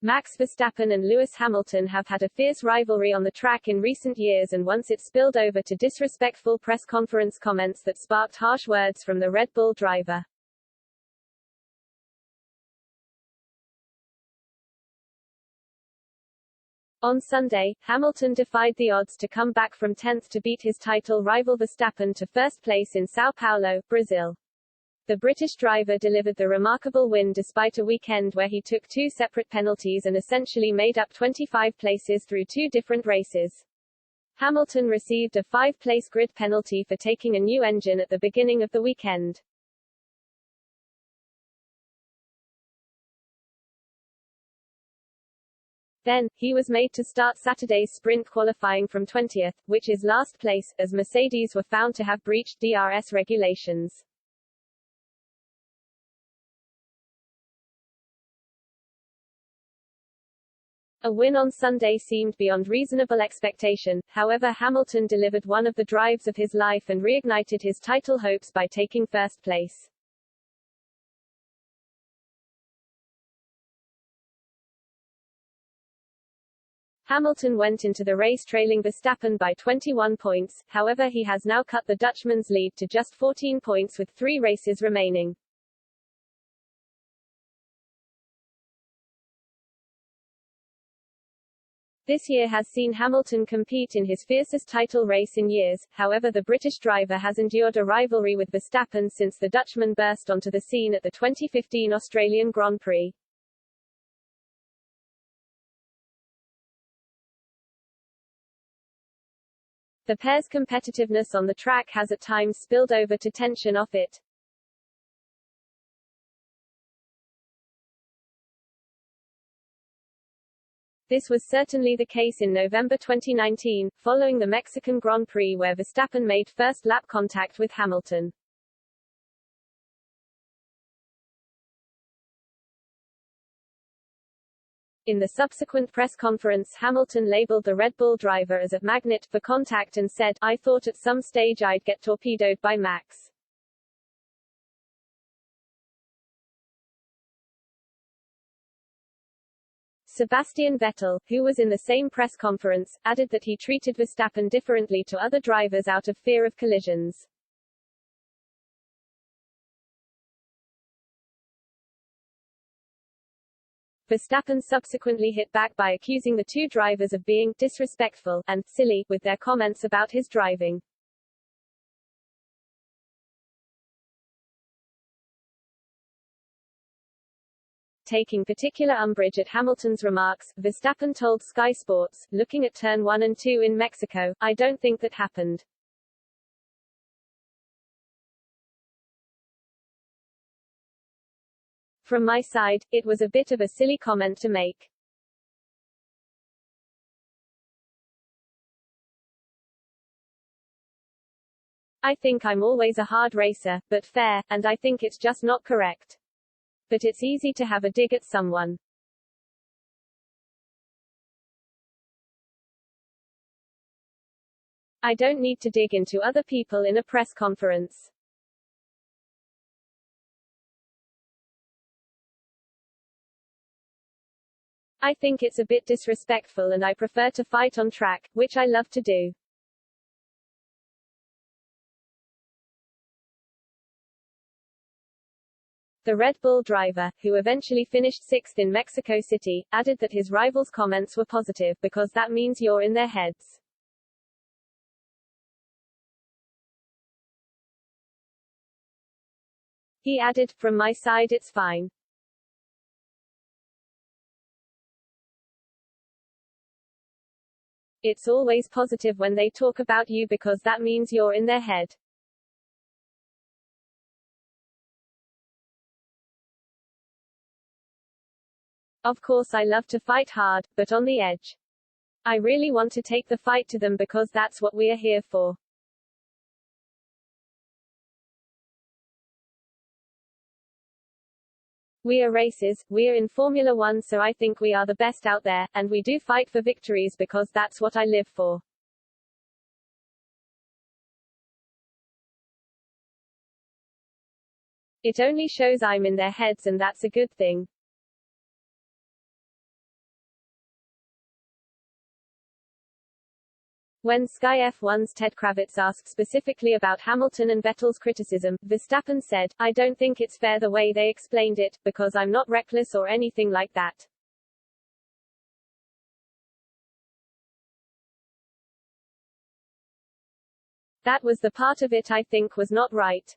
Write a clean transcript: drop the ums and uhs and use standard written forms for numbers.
Max Verstappen and Lewis Hamilton have had a fierce rivalry on the track in recent years, and once it spilled over to disrespectful press conference comments that sparked harsh words from the Red Bull driver. On Sunday, Hamilton defied the odds to come back from 10th to beat his title rival Verstappen to first place in São Paulo, Brazil. The British driver delivered the remarkable win despite a weekend where he took 2 separate penalties and essentially made up 25 places through 2 different races. Hamilton received a 5-place grid penalty for taking a new engine at the beginning of the weekend. Then, he was made to start Saturday's sprint qualifying from 20th, which is last place, as Mercedes were found to have breached DRS regulations. A win on Sunday seemed beyond reasonable expectation, however Hamilton delivered one of the drives of his life and reignited his title hopes by taking first place. Hamilton went into the race trailing Verstappen by 21 points, however he has now cut the Dutchman's lead to just 14 points with 3 races remaining. This year has seen Hamilton compete in his fiercest title race in years, however the British driver has endured a rivalry with Verstappen since the Dutchman burst onto the scene at the 2015 Australian Grand Prix. The pair's competitiveness on the track has at times spilled over to tension off it. This was certainly the case in November 2019, following the Mexican Grand Prix where Verstappen made first lap contact with Hamilton. In the subsequent press conference, Hamilton labeled the Red Bull driver as a magnet for contact and said, "I thought at some stage I'd get torpedoed by Max." Sebastian Vettel, who was in the same press conference, added that he treated Verstappen differently to other drivers out of fear of collisions. Verstappen subsequently hit back by accusing the 2 drivers of being disrespectful and silly with their comments about his driving. Taking particular umbrage at Hamilton's remarks, Verstappen told Sky Sports, "Looking at turn 1 and 2 in Mexico, I don't think that happened. From my side, it was a bit of a silly comment to make. I think I'm always a hard racer, but fair, and I think it's just not correct. But it's easy to have a dig at someone. I don't need to dig into other people in a press conference. I think it's a bit disrespectful and I prefer to fight on track, which I love to do. The Red Bull driver, who eventually finished 6th in Mexico City, added that his rivals' comments were positive because that means you're in their heads. He added, "From my side it's fine. It's always positive when they talk about you because that means you're in their head. Of course I love to fight hard, but on the edge. I really want to take the fight to them because that's what we are here for. We are racers, we are in Formula One, so I think we are the best out there, and we do fight for victories because that's what I live for." It only shows I'm in their heads and that's a good thing. When Sky F1's Ted Kravitz asked specifically about Hamilton and Vettel's criticism, Verstappen said, "I don't think it's fair the way they explained it, because I'm not reckless or anything like that. That was the part of it I think was not right.